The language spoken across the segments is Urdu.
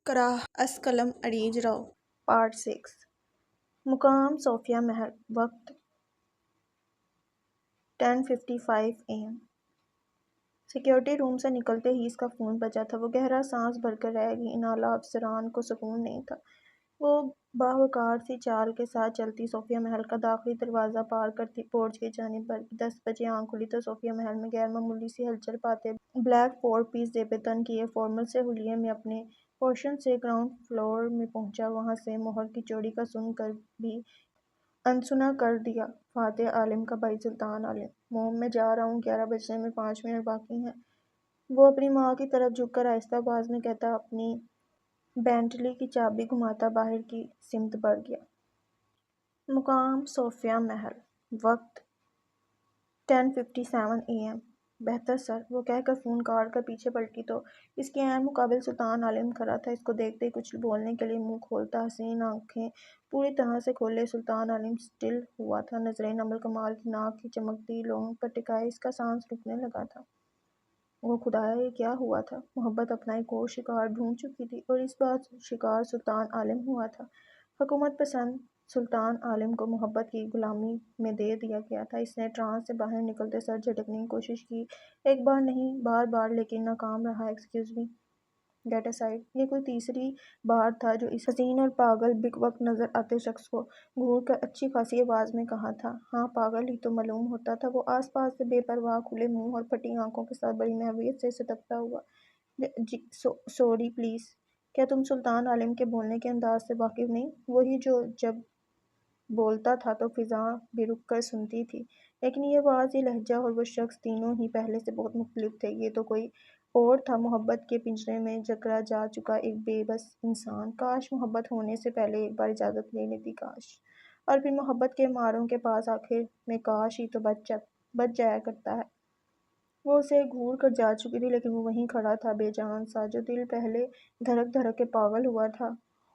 کراہ از قلم عریج راؤ پارٹ 6 مقام صوفیہ محل وقت 10:55 AM سیکیورٹی روم سے نکلتے ہی اس کا فون بجا تھا۔ وہ گہرا سانس بھر کر رہ گئی۔ ان اعلیٰ افسران کو سکون نہیں تھا۔ وہ باوقار سی چال کے ساتھ چلتی صوفیہ محل کا داخلی دروازہ پار کرتی پورچ کی جانب بڑھی۔ 10 بجے آنکھ کھلی تو صوفیہ محل میں غیر معمولی سی ہلچل پاتے بلیک 4 پیس زیب تن کیے فارمل سے حلیے میں اپنے پورشن سے گراؤنڈ فلور میں پہنچا۔ وہاں سے مہر کی چوڑی کا سن کر بھی انسنا کر دیا فاتح عالم کا بھائی سلطان عالم۔ موم میں جا رہا ہوں، 11 بجنے میں 5 منٹ باقی ہیں۔ وہ اپنی ماں کی طرف جھک کر آہستہ آواز میں کہتا اپنی بینٹلی کی چابی گھماتا باہر کی سمت بڑھ گیا۔ مقام صوفیہ محل وقت 10:57 AM بہتر سر، وہ کہہ کر فون کاٹ کر پیچھے پلٹی تو اس کے عین مقابل سلطان عالم کھڑا تھا۔ اس کو دیکھتے ہی کچھ بولنے کے لیے منہ کھولتا، حسین آنکھیں پوری طرح سے کھولے سلطان عالم سٹل ہوا تھا، نظریں نمل کمال کی ناک کی چمکتی لونگ پر ٹکائے۔ اس کا سانس رکنے لگا تھا۔ وہ خدایا، یہ کیا ہوا تھا؟ محبت اپنا ایک اور شکار ڈھونڈ چکی تھی اور اس بار شکار سلطان عالم ہوا تھا۔ حکومت پسند سلطان عالم کو محبت کی غلامی میں دے دیا گیا تھا۔ اس نے ٹرانس سے باہر نکلتے سر جھٹکنے کی کوشش کی، ایک بار نہیں بار بار، لیکن ناکام رہا۔ Excuse me, get aside. یہ کوئی تیسری بار تھا جو اس حسین اور پاگل بک وقت نظر آتے شخص کو گھور کر اچھی خاصی آواز میں کہا تھا۔ ہاں، پاگل ہی تو معلوم ہوتا تھا۔ وہ آس پاس سے بے پرواہ کھلے منہ اور پھٹی آنکھوں کے ساتھ بڑی محبت سے سٹکتا ہوا۔ جی سوری پلیز، کیا تم سلطان عالم کے بولنے کے انداز سے واقف نہیں؟ وہی جو جب بولتا تھا تو فضا بھی رک کر سنتی تھی، لیکن یہ آواز، یہ لہجہ اور وہ شخص تینوں ہی پہلے سے بہت مختلف تھے۔ یہ تو کوئی اور تھا، محبت کے پنجرے میں جکڑا جا چکا ایک بے بس انسان۔ کاش محبت ہونے سے پہلے ایک بار اجازت لے لیتی، کاش! اور پھر محبت کے ماروں کے پاس آخر میں کاش ہی تو بچ جایا کرتا ہے۔ وہ اسے گھور کر جا چکی تھی، لیکن وہ وہیں کھڑا تھا، بے جان سا۔ جو دل پہلے دھڑک دھڑک کے پاگل ہوا تھا،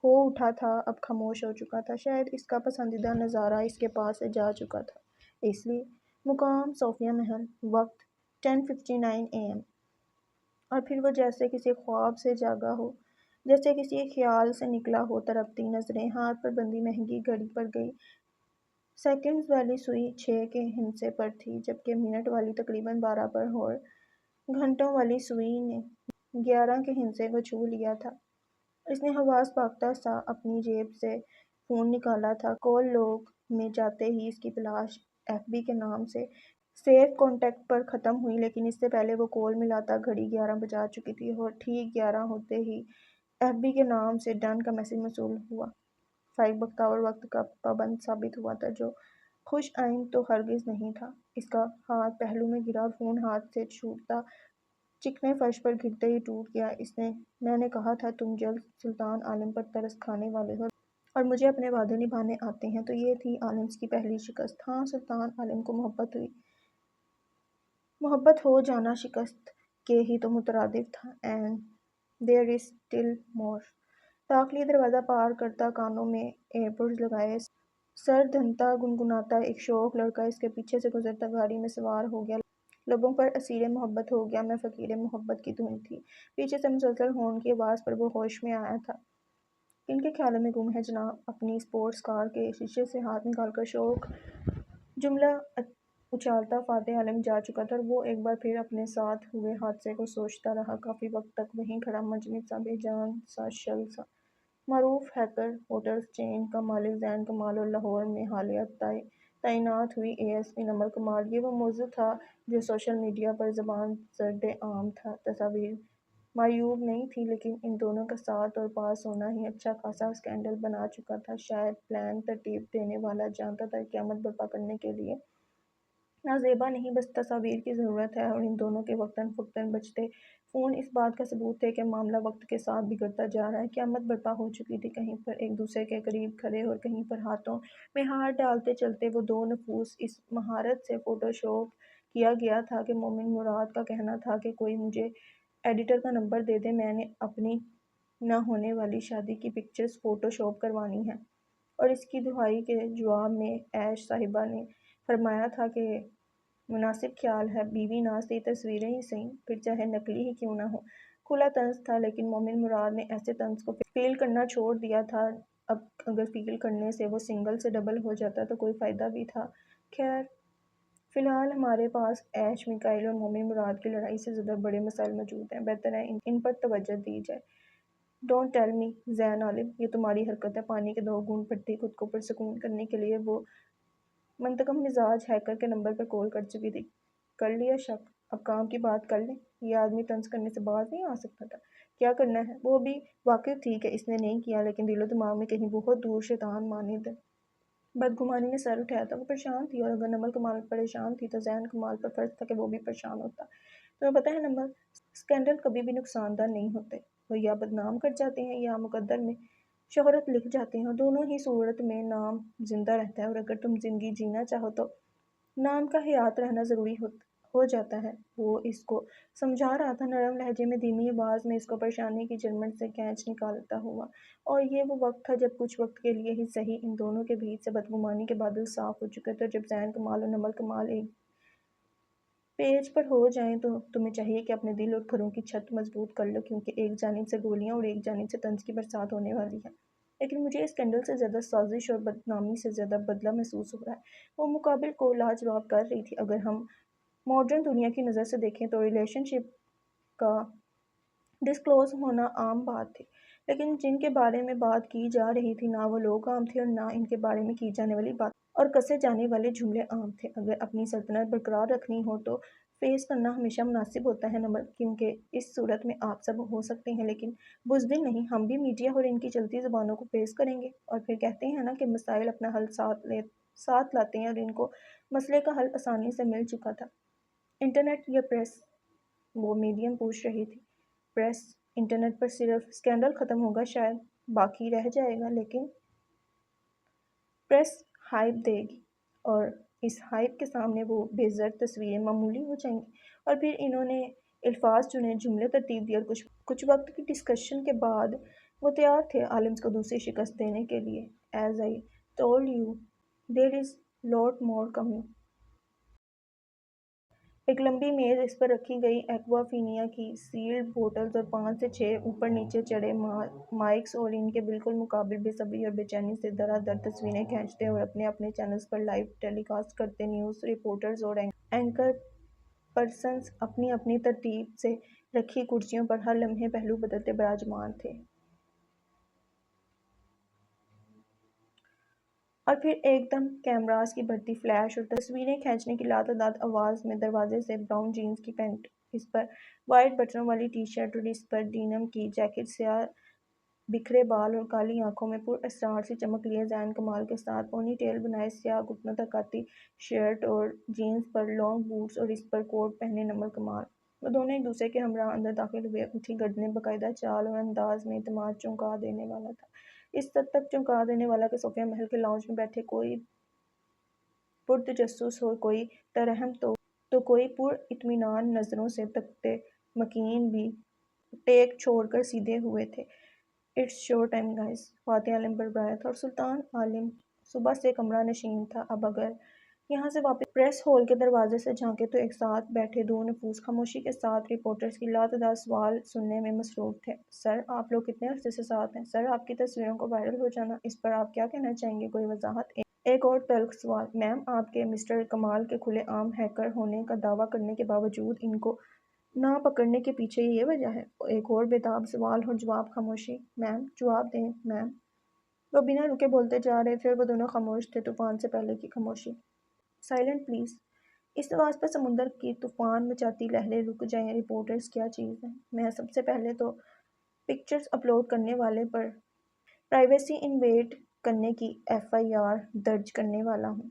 ہو اٹھا تھا، اب خاموش ہو چکا تھا۔ شاید اس کا پسندیدہ نظارہ اس کے پاس سے جا چکا تھا، اس لیے۔ مقام صوفیہ محل وقت 10:59 AM اور پھر وہ جیسے کسی خواب سے جاگا ہو، جیسے کسی خیال سے نکلا ہو، تڑپتی نظریں ہاتھ پر بندھی مہنگی گھڑی پر گئی۔ سیکنڈز والی سوئی 6 کے ہندسے پر تھی، جبکہ منٹ والی تقریباً 12 پر اور گھنٹوں والی سوئی نے 11 کے ہندسے کو چھو لیا تھا۔ اس نے حواس باختہ سا اپنی جیب سے فون نکالا تھا۔ کال لوگ میں جاتے ہی اس کی تلاش FB کے نام سے سیو کانٹیکٹ پر ختم ہوئی، لیکن اس سے پہلے وہ کال ملاتا گھڑی 11 بجا چکی تھی اور ٹھیک 11 ہوتے ہی FB کے نام سے ڈن کا میسج موصول ہوا۔ فائق بختور وقت کا پابند ثابت ہوا تھا، جو خوش آئند تو ہرگز نہیں تھا۔ اس کا ہاتھ پہلو میں گرا، فون ہاتھ سے چھوٹتا چکنے فرش پر گرتے ہی ٹوٹ گیا۔ میں نے کہا تھا تم جلد سلطان عالم پر ترس کھانے والے ہو اور مجھے اپنے وعدے نبھانے آتے ہیں۔ تو یہ تھی عالمز کی پہلی شکست۔ ہاں، سلطان عالم کو محبت ہوئی۔ محبت ہو جانا شکست کے ہی تو مترادف تھا۔ اینڈ دیر از اسٹل مور۔ داخلی دروازہ پار کرتا، کانوں میں ایئر پوڈز لگائے سر دھنتا گنگناتا ایک شوخ لڑکا اس کے پیچھے سے گزرتا گاڑی میں سوار ہو گیا۔ لبوں پر اسیر محبت ہو گیا میں فقیر محبت کی دھن تھی۔ پیچھے سے مسلسل ہارن کی آواز پر وہ ہوش میں آیا تھا۔ کن کے خیالوں میں گم ہے جناب؟ اپنی اسپورٹس کار کے شیشے سے ہاتھ نکال کر شوخ جملہ اچھالتا فاتح عالم جا چکا تھا اور وہ ایک بار پھر اپنے ساتھ ہوئے حادثے کو سوچتا رہا، کافی وقت تک وہیں کھڑا، مجمد سا، بے جان سا، شل سا۔ معروف ہیکر ہوٹلز چین کا مالک زین کمال اور لاہور میں حالیہ تعینات ہوئی ASP نمر کمال، یہ وہ موضوع تھا جو سوشل میڈیا پر زبان زد عام تھا۔ تصاویر معیوب نہیں تھیں، لیکن ان دونوں کا ساتھ اور پاس ہونا ہی اچھا خاصا اسکینڈل بنا چکا تھا۔ شاید پلان ترتیب دینے والا جانتا تھا کہ قیامت برپا کرنے کے لیے نہ زیبا نہیں، بس تصاویر کی ضرورت ہے، اور ان دونوں کے وقتاً فوقتاً بجتے فون اس بات کا ثبوت تھے کہ معاملہ وقت کے ساتھ بگڑتا جا رہا ہے۔ قیامت برپا ہو چکی تھی، کہیں پر ایک دوسرے کے قریب کھڑے اور کہیں پر ہاتھوں میں ہاتھ ڈالتے چلتے وہ دو نفوس۔ اس مہارت سے فوٹو شاپ کیا گیا تھا کہ مومن مراد کا کہنا تھا کہ کوئی مجھے ایڈیٹر کا نمبر دے دے، میں نے اپنی نہ ہونے والی شادی کی پکچرز فوٹو شاپ کروانی ہیں، اور اس کی دہائی کے جواب میں ایش صاحبہ نے فرمایا تھا کہ مناسب خیال ہے، بیوی نہ صحیح تصویریں ہی صحیح، پھر چاہے نقلی ہی کیوں نہ ہو، کھلا طنز تھا، لیکن مومن مراد نے ایسے طنز کو فیل کرنا چھوڑ دیا تھا۔ اب اگر فیل کرنے سے وہ سنگل سے ڈبل ہو جاتا تو کوئی فائدہ بھی تھا۔ خیر، فی الحال ہمارے پاس ایش میکائل اور مومن مراد کی لڑائی سے زیادہ بڑے مسائل موجود ہیں، بہتر ہے ان پر توجہ دی جائے۔ ڈونٹ ٹیل می زین عالم، یہ تمہاری حرکت ہے۔ پانی کے 2 گھونٹ بھرتی خود کو پرسکون کرنے کے لیے وہ منتقم مزاج ہیکر کے نمبر پر کال کر چکی تھی۔ کر لیا شک، اب کام کی بات کر لیں۔ یہ آدمی طنز کرنے سے باز نہیں آ سکتا تھا۔ کیا کرنا ہے وہ بھی واقف تھی کہ اس نے نہیں کیا، لیکن دل و دماغ میں کہیں بہت دور شیطان مانند بدگمانی نے سر اٹھایا تھا۔ وہ پریشان تھی، اور اگر نمل کمال پریشان تھی تو زین کمال پر فرض تھا کہ وہ بھی پریشان ہوتا۔ تمہیں پتہ ہے نمل، اسکینڈل کبھی بھی نقصان دہ نہیں ہوتے، وہ یا بدنام کر جاتے ہیں یا مقدر میں شہرت لکھ جاتے ہیں، اور دونوں ہی صورت میں نام زندہ رہتا ہے، اور اگر تم زندگی جینا چاہو تو نام کا حیات رہنا ضروری ہو جاتا ہے۔ وہ اس کو سمجھا رہا تھا، نرم لہجے میں دھیمی آواز میں اس کو پریشانی کی جرمن سے کھینچ نکالتا ہوا، اور یہ وہ وقت تھا جب کچھ وقت کے لیے ہی صحیح ان دونوں کے بیچ سے بدگمانی کے بادل صاف ہو چکے تھے۔ جب زین کمال اور نمل کمال ایک پیج پر ہو جائیں تو تمہیں چاہیے کہ اپنے دل اور گھروں کی چھت مضبوط کر لو، کیونکہ ایک جانب سے گولیاں اور ایک جانب سے طنز کی برسات ہونے والی ہے۔ لیکن مجھے اس اسکینڈل سے زیادہ سازش اور بدنامی سے زیادہ بدلہ محسوس ہو رہا ہے۔ وہ مقابل کو لاجواب کر رہی تھی۔ اگر ہم ماڈرن دنیا کی نظر سے دیکھیں تو ریلیشن شپ کا ڈسکلوز ہونا عام بات تھی، لیکن جن کے بارے میں بات کی جا رہی تھی نہ وہ لوگ عام تھے اور نہ ان کے بارے میں کی جانے والی بات اور کسے جانے والے جملے عام تھے۔ اگر اپنی سلطنت برقرار رکھنی ہو تو فیس کرنا ہمیشہ مناسب ہوتا ہے نمل، کیونکہ اس صورت میں آپ سب ہو سکتے ہیں لیکن بزدل نہیں۔ ہم بھی میڈیا اور ان کی چلتی زبانوں کو فیس کریں گے، اور پھر کہتے ہیں نا کہ مسائل اپنا حل ساتھ لاتے ہیں، اور ان کو مسئلے کا حل آسانی سے مل چکا تھا۔ انٹرنیٹ یا پریس؟ وہ میڈیم پوچھ رہی تھی۔ پریس؟ انٹرنیٹ پر صرف اسکینڈل ختم ہوگا شاید، باقی رہ جائے گا، لیکن پریس ہائپ دے گی، اور اس ہائپ کے سامنے وہ بے زر تصویریں معمولی ہو جائیں گی۔ اور پھر انہوں نے الفاظ چنے، جملے ترتیب دی، اور کچھ وقت کی ڈسکشن کے بعد وہ تیار تھے عالمز کو دوسری شکست دینے کے لیے۔ As I told you there is lot more coming. ایک لمبی میز، اس پر رکھی گئی ایکوا فینیا کی سیلڈ بوٹلز اور 5 سے 6 اوپر نیچے چڑھے مائکس، اور ان کے بالکل مقابل بے صبری اور بے چینی سے دھڑا تصویریں کھینچتے اور اپنے اپنے چینلز پر لائیو ٹیلی کاسٹ کرتے نیوز رپورٹرز اور اینکر پرسنز اپنی اپنی ترتیب سے رکھی کرسیوں پر ہر لمحے پہلو بدلتے براجمان تھے۔ اور پھر ایک دم کیمراز کی بڑھتی فلیش اور تصویریں کھینچنے کی لاتعداد آواز میں دروازے سے براؤن جینز کی پینٹ، اس پر وائٹ بٹنوں والی ٹی شرٹ اور اس پر ڈینم کی جیکٹ، سیاہ بکھرے بال اور کالی آنکھوں میں پر اسرار سی چمک لیے زین کمال کے ساتھ پونی ٹیل بنائے سیاہ گھٹنوں تک آتی شرٹ اور جینز پر لانگ بوٹس اور اس پر کوٹ پہنے نمل کمال۔ وہ دونوں ایک دوسرے کے ہمراہ اندر داخل ہوئے۔ اٹھی گردنیں باقاعدہ چال اور انداز میں اعتماد چونکا دینے والا تھا، اس حد تک چونکا دینے والا کہ صوفیہ محل کے لاؤنج میں بیٹھے کوئی پرتجسس اور کوئی ترحم تو کوئی پر اطمینان نظروں سے تکتے مکین بھی ٹیک چھوڑ کر سیدھے ہوئے تھے۔ اٹس شو ٹائم گائز، فاتح عالم بڑبڑایا تھا، اور سلطان عالم صبح سے کمرہ نشین تھا۔ اب اگر یہاں سے واپس پریس ہال کے دروازے سے جھانکے تو ایک ساتھ بیٹھے دو نفوس خاموشی کے ساتھ رپورٹرز کی لاتعداد سوال سننے میں مصروف تھے۔ سر، آپ لوگ کتنے عرصے سے ساتھ ہیں؟ سر، آپ کی تصویروں کو وائرل ہو جانا، اس پر آپ کیا کہنا چاہیں گے؟ کوئی وضاحت؟ ایک اور تلخ سوال۔ میم، آپ کے مسٹر کمال کے کھلے عام ہیکر ہونے کا دعویٰ کرنے کے باوجود ان کو نہ پکڑنے کے پیچھے یہ وجہ ہے؟ ایک اور بےتاب سوال اور جواب۔ خاموشی۔ میم، جواب دیں میم۔ وہ بنا رکے بولتے جا رہے تھے اور وہ دونوں خاموش تھے، طوفان سے پہلے کی خاموشی۔ Silent please. اس آواز پر سمندر کی طوفان مچاتی لہریں رک جائیں۔ رپورٹرز کیا چیز ہیں؟ میں سب سے پہلے تو پکچرز اپلوڈ کرنے والے پر پرائیویسی انویڈ کرنے کی ایف آئی آر درج کرنے والا ہوں۔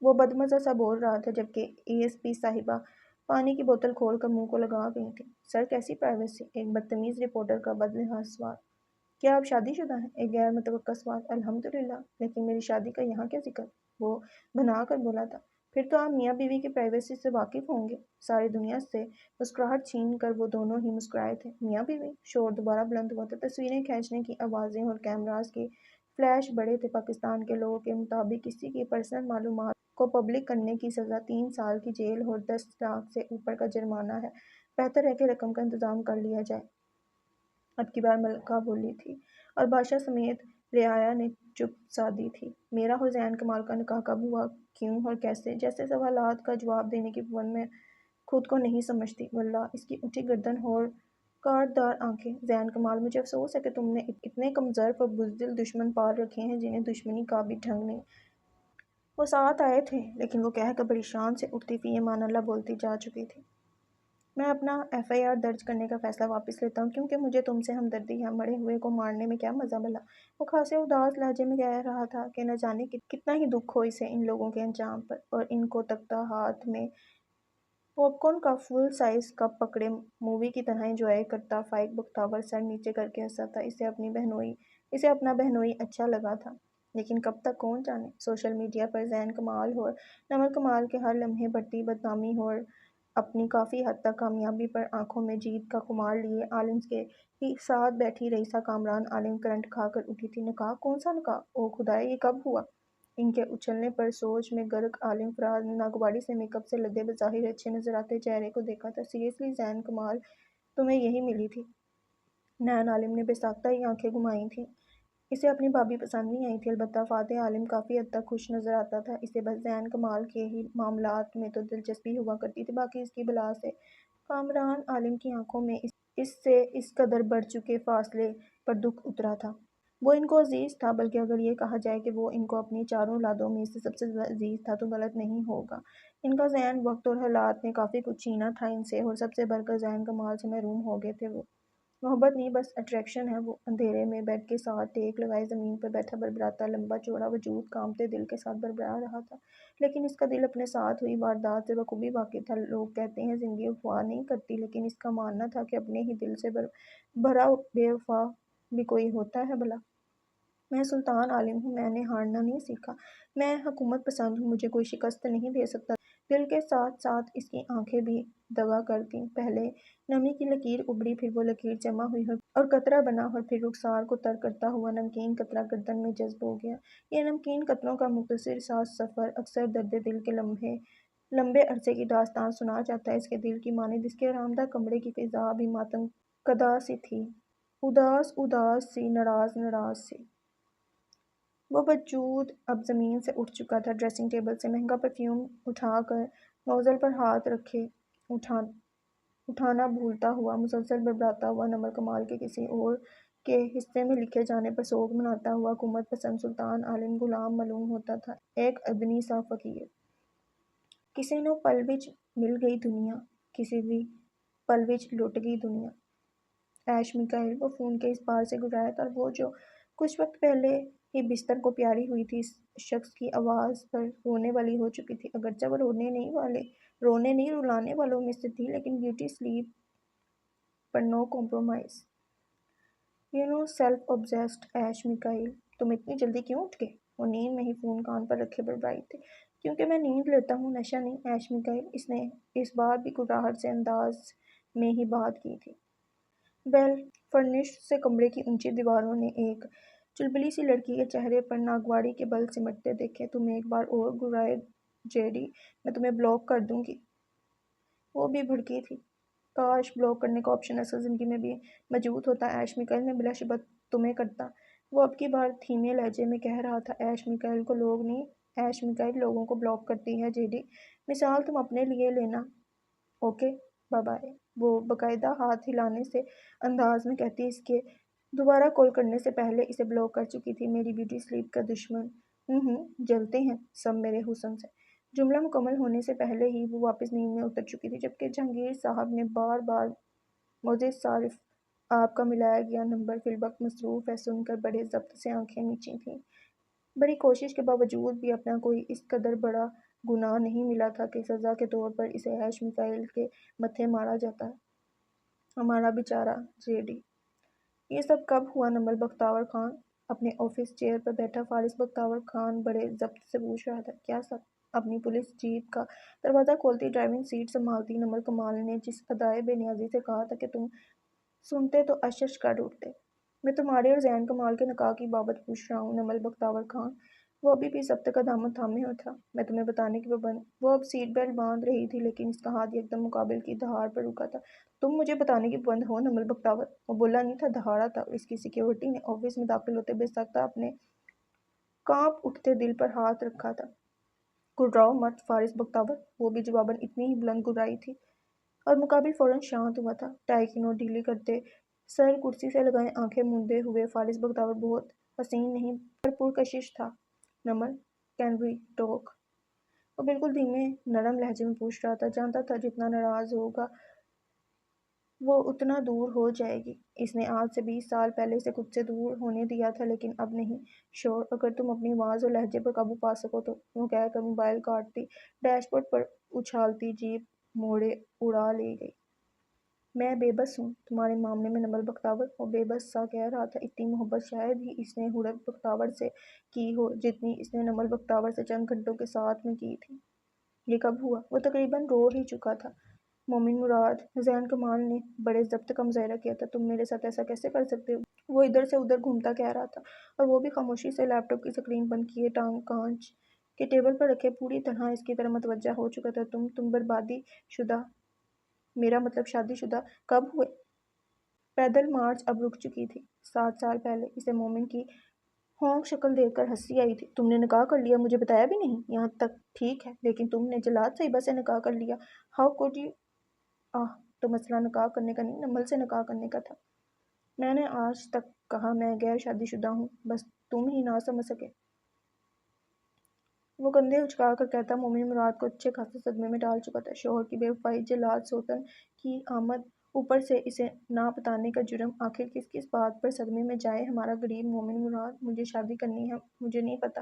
وہ بدمزہ سا بول رہا تھا جبکہ اے ایس پی صاحبہ پانی کی بوتل کھول کر منہ کو لگا گئی تھی۔ سر، کیسی پرائیویسی؟ ایک بدتمیز رپورٹر کا بدلحاظ سوال۔ کیا آپ شادی شدہ ہیں؟ ایک غیر متوقع سوال۔ الحمدللہ، لیکن میری شادی کا یہاں کیا ذکر؟ وہ بنا کر بولا تھا۔ پھر تو آپ میاں بیوی کی پرائیویسی سے واقف ہوں گے۔ ساری دنیا سے مسکراہٹ چھین کر وہ دونوں ہی مسکرائے تھے۔ میاں بیوی؟ شور دوبارہ بلند ہوا تھا۔ تصویریں کھینچنے کی آوازیں اور کیمراز کی فلیش بڑے تھے۔ پاکستان کے لوگوں کے مطابق کسی کی پرسنل معلومات کو پبلک کرنے کی سزا 3 سال کی جیل اور 10 لاکھ سے اوپر کا جرمانہ ہے۔ بہتر ہے کہ رقم کا انتظام کر لیا جائے۔ اب کی بار ملکہ بولی تھی اور بادشاہ سمیت رعایا نے چپ سادھی تھی۔ میرا اور زین کمال کا نکاح کب ہوا، کیوں اور کیسے جیسے سوالات کا جواب دینے کی پون میں خود کو نہیں سمجھتی۔ واللہ اس کی اونچی گردن اور کاٹدار آنکھیں۔ زین کمال، مجھے افسوس ہے کہ تم نے اتنے کمزور اور بزدل دشمن پال رکھے ہیں جنہیں دشمنی کا بھی ڈھنگ نہیں۔ وہ ساتھ آئے تھے لیکن وہ کہہ کر بڑی شان سے اٹھتی فی امان اللہ بولتی جا چکی تھی۔ میں اپنا FIR درج کرنے کا فیصلہ واپس لیتا ہوں کیونکہ مجھے تم سے ہمدردی ہے۔ مرے ہوئے کو مارنے میں کیا مزہ بھلا۔ وہ خاصے اداس لہجے میں کہہ رہا تھا کہ نہ جانے کتنا ہی دکھ ہو اسے ان لوگوں کے انجام پر، اور ان کو تختہ ہاتھ میں پاپ کارن کا فل سائز کپ پکڑے مووی کی طرح انجوائے کرتا فائق بختاور سر نیچے کر کے ہنسا تھا۔ اسے اپنا بہنوئی اچھا لگا تھا، لیکن کب تک کون جانے۔ سوشل میڈیا پر زین کمال اور نمل کمال کے ہر لمحے بڑھتی بدنامی اور اپنی کافی حد تک کامیابی پر آنکھوں میں جیت کا خمار لیے عالم کے ہی ساتھ بیٹھی رئیسہ کامران عالم کرنٹ کھا کر اٹھی تھی۔ نکاح؟ کون سا نکاح؟ او خدائے، یہ کب ہوا؟ ان کے اچھلنے پر سوچ میں غرق عالم فراز نے ناگواری سے میک اپ سے لدے بظاہر اچھے نظر آتے چہرے کو دیکھا تھا۔ سیریسلی زین کمال، تمہیں یہی ملی تھی؟ نین عالم نے بے ساختہ ہی آنکھیں گھمائی تھیں۔ اسے اپنی بھابھی پسند نہیں آئی تھی، البتہ فاتح عالم کافی حد تک خوش نظر آتا تھا۔ اسے بس زین کمال کے ہی معاملات میں تو دلچسپی ہوا کرتی تھی، باقی اس کی بلا سے۔ کامران عالم کی آنکھوں میں اس سے اس قدر بڑھ چکے فاصلے پر دکھ اترا تھا۔ وہ ان کو عزیز تھا، بلکہ اگر یہ کہا جائے کہ وہ ان کو اپنی چاروں اولادوں میں سے سب سے عزیز تھا تو غلط نہیں ہوگا۔ ان کا ذہن، وقت اور حالات نے کافی کچھ چھینا تھا ان سے، اور سب سے بڑھ کر زین کمال سے محروم ہو گئے تھے وہ۔ محبت نہیں، بس اٹریکشن ہے۔ وہ اندھیرے میں بیڈ کے ساتھ ٹیک لگائے زمین پر بیٹھا بڑبڑاتا لمبا چوڑا وجود کانپتے دل کے ساتھ بڑبڑا رہا تھا، لیکن اس کا دل اپنے ساتھ ہوئی واردات سے بخوبی واقف تھا۔ لوگ کہتے ہیں زندگی وفا نہیں کرتی، لیکن اس کا ماننا تھا کہ اپنے ہی دل سے بھرا بے وفا بھی کوئی ہوتا ہے بھلا۔ میں سلطان عالم ہوں، میں نے ہارنا نہیں سیکھا۔ میں حکومت پسند ہوں، مجھے کوئی شکست نہیں دے سکتا۔ دل کے ساتھ ساتھ اس کی آنکھیں بھی دغا کر دیں۔ پہلے نمی کی لکیر ابھری، پھر وہ لکیر جمع ہوئی اور قطرہ بنا، اور پھر رخسار کو تر کرتا ہوا نمکین قطرہ گردن میں جذب ہو گیا۔ یہ نمکین قطروں کا مختصر سا سفر اکثر درد دل کے لمبے عرصے کی داستان سنا جاتا ہے۔ اس کے دل کی مانند اس کے آرامدہ کمرے کی فضا بھی ماتم کدا سی تھی، اداس اداس سی، ناراض ناراض سی۔ وہ وجود اب زمین سے اٹھ چکا تھا، ڈریسنگ ٹیبل سے مہنگا پرفیوم اٹھا کر نوزل پر ہاتھ رکھے اٹھانا بھولتا ہوا، مسلسل بڑبڑاتا ہوا نمل کمال کے کسی اور کے حصے میں لکھے جانے پر سوگ مناتا ہوا حکومت پسند سلطان عالم غلام معلوم ہوتا تھا، ایک ادنی سا فقیر۔ کسی نو پل وچ مل گئی دنیا، کسی دی پل وچ لٹ گئی دنیا۔ ایش میکائل، وہ فون کے اس پار سے گزرا تھا، اور وہ جو کچھ وقت پہلے ہی بستر کو پیاری ہوئی تھی، اس شخص کی آواز پر رونے والی ہو چکی تھی۔ اگرچہ وہ رونے نہیں رلانے والوں میں سے تھی، لیکن بیوٹی سلیپ پر نو کمپرومائز۔ سیلف اوبسیسڈ ایش میکائل، تم اتنی جلدی کیوں اٹھ گئے؟ وہ نیند میں ہی فون کان پر رکھے بڑبڑائی تھی۔ کیونکہ میں نیند لیتا ہوں، نشہ نہیں ایش میکائل۔ اس نے اس بار بھی گھبراہٹ سے انداز میں ہی بات کی تھی۔ ویل فرنشڈ سے کمرے کی اونچی دیواروں نے ایک چلبلی سی لڑکی کے چہرے پر ناگواری کے بل سمٹتے دیکھے۔ تم ایک بار اور گھبرائے جیڈی، میں تمہیں بلاک کر دوں گی۔ وہ بھی بھڑکی تھی۔ کاش بلاک کرنے کا آپشن اصل زندگی میں بھی موجود ہوتا ایش میکائل، میں بلا شبہ تمہیں کرتا۔ وہ اب کی بار دھیمے لہجے میں کہہ رہا تھا۔ ایش میکائل کو لوگ نہیں، ایش میکائل لوگوں کو بلاک کرتی ہے جیڈی، مثال تم اپنے لیے لینا۔ اوکے بائے بائے، وہ باقاعدہ ہاتھ ہلانے سے انداز میں کہتی، اس کے دوبارہ کال کرنے سے پہلے اسے بلاک کر چکی تھی۔ میری بیوٹی سلیپ کا دشمن، جلتے ہیں سب میرے حسن سے۔ جملہ مکمل ہونے سے پہلے ہی وہ واپس نیند میں اتر چکی تھی، جبکہ جہانگیر صاحب نے بار بار معزز صارف، آپ کا ملایا گیا نمبر فی الوقت مصروف ہے سن کر بڑے ضبط سے آنکھیں میچی تھیں۔ بڑی کوشش کے باوجود بھی اپنا کوئی اس قدر بڑا گناہ نہیں ملا تھا کہ سزا کے طور پر اسے ایش میکائل کے متھے مارا جاتا ہے۔ ہمارا بیچارہ جے ڈی۔ یہ سب کب ہوا؟ نمل بختیار خان اپنے آفس چیئر پر بیٹھا فارس بختیار خان بڑے ضبط سے پوچھ رہا تھا۔ کیا سب؟ اپنی پولیس جیپ کا دروازہ کھولتی ڈرائیونگ سیٹ سنبھالتی نمل کمال نے جس ادائے بے نیازی سے کہا تھا کہ تم سنتے تو اشش کر اٹھتے۔ میں تمہارے اور زین کمال کے نکاح کی بابت پوچھ رہا ہوں نمل بختیار خان۔ وہ ابھی بھی ضبط کا دامن تھامے ہوا تھا۔ میں تمہیں بتانے کی پابند۔ وہ اب سیٹ بیلٹ باندھ رہی تھی لیکن اس کا ہاتھ یکدم مقابل کی دہار پر رکا تھا۔ تم مجھے بتانے کی پابند ہو نمل بختاور۔ وہ بولا نہیں تھا، دہاڑا تھا اور اس کی سیکیورٹی نے آفس میں داخل ہوتے بے ساختہ اپنے کانپ اٹھتے دل پر ہاتھ رکھا تھا۔ گھبراؤ مت فارس بختاور۔ وہ بھی جواباً اتنی ہی بلند گھبرائی تھی اور مقابل فوراً شانت ہوا تھا۔ ٹائی کی نوٹ ڈھیلی کرتے سر کرسی سے لگائے آنکھیں موندے ہوئے فارس بختاور بہت حسین نہیں پر پرکشش تھا۔ Namal can we talk? وہ بالکل دھیمے نرم لہجے میں پوچھ رہا تھا۔ جانتا تھا جتنا ناراض ہوگا وہ اتنا دور ہو جائے گی۔ اس نے آج سے 20 سال پہلے اسے خود سے دور ہونے دیا تھا لیکن اب نہیں۔ شور اگر تم اپنی آواز اور لہجے پر قابو پا سکو تو، یوں کہہ کر موبائل کاٹتی ڈیش بورڈ پر اچھالتی جیپ موڑے اڑا لے گئی۔ میں بے بس ہوں تمہارے معاملے میں نمل بختاور۔ وہ بے بس سا کہہ رہا تھا۔ اتنی محبت شاید ہی اس نے ہڑک بختاور سے کی ہو جتنی اس نے نمل بختاور سے چند گھنٹوں کے ساتھ میں کی تھی۔ یہ کب ہوا؟ وہ تقریباً رو ہی چکا تھا۔ مومن مراد، حسین کمال نے بڑے ضبط کا مظاہرہ کیا تھا۔ تم میرے ساتھ ایسا کیسے کر سکتے ہو؟ وہ ادھر سے ادھر گھومتا کہہ رہا تھا اور وہ بھی خاموشی سے لیپ ٹاپ کی سکرین بند کیے ٹانگ کانچ کے ٹیبل پر رکھے پوری طرح اس کی طرف متوجہ ہو چکا تھا۔ تم بربادی شدہ، میرا مطلب شادی شدہ کب ہوئے؟ پیدل مارچ اب رک چکی تھی۔ 7 سال پہلے۔ اسے مومن کی ہونک شکل دیکھ کر ہنسی آئی تھی۔ تم نے نکاح کر لیا، مجھے بتایا بھی نہیں؟ یہاں تک ٹھیک ہے لیکن تم نے جلاد صاحبہ سے نکاح کر لیا۔ How could you? تو مسئلہ نکاح کرنے کا نہیں، نمل سے نکاح کرنے کا تھا۔ میں نے آج تک کہا میں غیر شادی شدہ ہوں، بس تم ہی نہ سمجھ سکے۔ وہ کندھے اچکا کر کہتا۔ مومن مراد کو اچھے خاصے صدمے میں ڈال چکا تھا۔ شوہر کی بے وفائی، جلاد سوتن کی آمد، اوپر سے اسے نہ بتانے کا جرم، آخر کس کس بات پر صدمے میں جائے ہمارا غریب مومن مراد۔ مجھے شادی کرنی ہے، مجھے نہیں پتا۔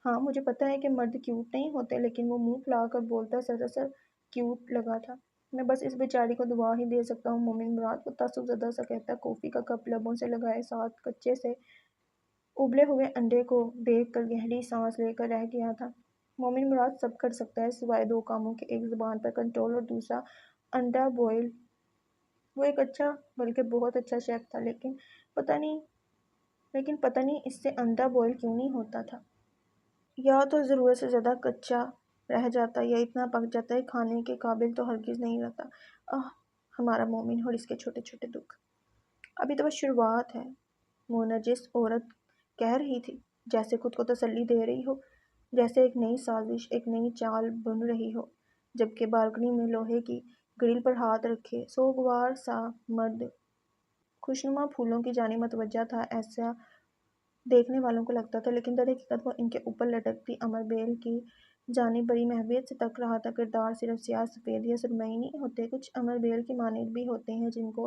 ہاں مجھے پتا ہے کہ مرد کیوٹ نہیں ہوتے لیکن وہ منہ پھلا کر بولتا سراسر کیوٹ لگا تھا۔ میں بس اس بیچاری کو دعا ہی دے سکتا ہوں مومن مراد، وہ تعصب زدہ سا کہتا۔ کافی کا کپ لبوں سے لگائے ساتھ کچے سے ابلے ہوئے انڈے کو دیکھ کر گہری سانس لے کر رہ گیا تھا۔ مومن مراد سب کر سکتا ہے سوائے 2 کاموں کے، ایک زبان پر کنٹرول اور دوسرا انڈا بوئل۔ وہ ایک اچھا بلکہ بہت اچھا شیف تھا لیکن پتہ نہیں اس سے انڈا بوئل کیوں نہیں ہوتا تھا۔ یا تو ضرورت سے زیادہ کچا رہ جاتا یا اتنا پک جاتا ہے کھانے کے قابل تو ہرگز نہیں رہتا۔ ہمارا مومن اور اس کے چھوٹے چھوٹے دکھ۔ ابھی تو بس شروعات ہے، منجس عورت کہہ رہی تھی، جیسے خود کو تسلی دے رہی ہو، جیسے ایک نئی سازش، ایک نئی چال بن رہی ہو۔ جبکہ بالکنی میں لوہے کی گرل پر ہاتھ رکھے سوگوار سا مرد خوشنما پھولوں کی جانب متوجہ تھا، ایسا دیکھنے والوں کو لگتا تھا، لیکن در حقیقت وہ ان کے اوپر لٹکتی امر بیل کی جانب بڑی محبت سے تک رہا تھا۔ کردار صرف سیاہ سفید یا سرمئی نہیں ہوتے، کچھ امر بیل کی مانند بھی ہوتے ہیں جن کو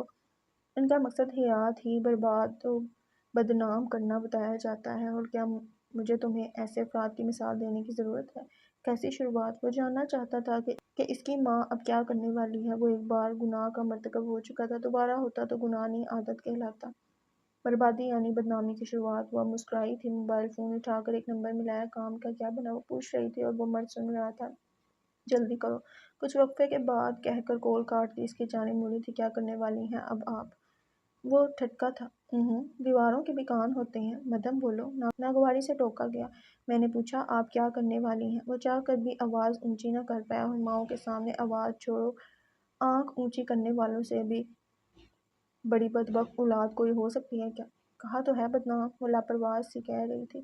ان کا مقصد حیات ہی برباد و بدنام کرنا بتایا جاتا ہے۔ اور کیا مجھے تمہیں ایسے افراد کی مثال دینے کی ضرورت ہے؟ کیسی شروعات؟ وہ جاننا چاہتا تھا کہ اس کی ماں اب کیا کرنے والی ہے۔ وہ ایک بار گناہ کا مرتکب ہو چکا تھا، دوبارہ ہوتا تو گناہ نہیں عادت کہلاتا۔ بربادی یعنی بدنامی کی شروعات۔ وہ اب مسکرائی تھی، موبائل فون اٹھا کر ایک نمبر ملایا۔ کام کا کیا بنا؟ وہ پوچھ رہی تھی اور وہ مرد سن رہا تھا۔ جلدی کرو، کچھ وقفے کے بعد کہہ کر کال کاٹتی اس کی جانب مڑی تھی۔ کیا کرنے والی ہیں اب آپ؟ وہ ٹھٹکا تھا۔ دیواروں کے بھی کان ہوتے ہیں، مدام بولو۔ ناگواری سے ٹوکا گیا۔ میں نے پوچھا آپ کیا کرنے والی ہیں؟ وہ چاہ کر بھی آواز اونچی نہ کر پایا۔ اور ماؤں کے سامنے آواز چھوڑو، آنکھ اونچی کرنے والوں سے بھی بڑی بدبخت اولاد کوئی ہو سکتی ہے کیا؟ کہا تو ہے بدنام، وہ لاپرواہ سی کہہ رہی تھی۔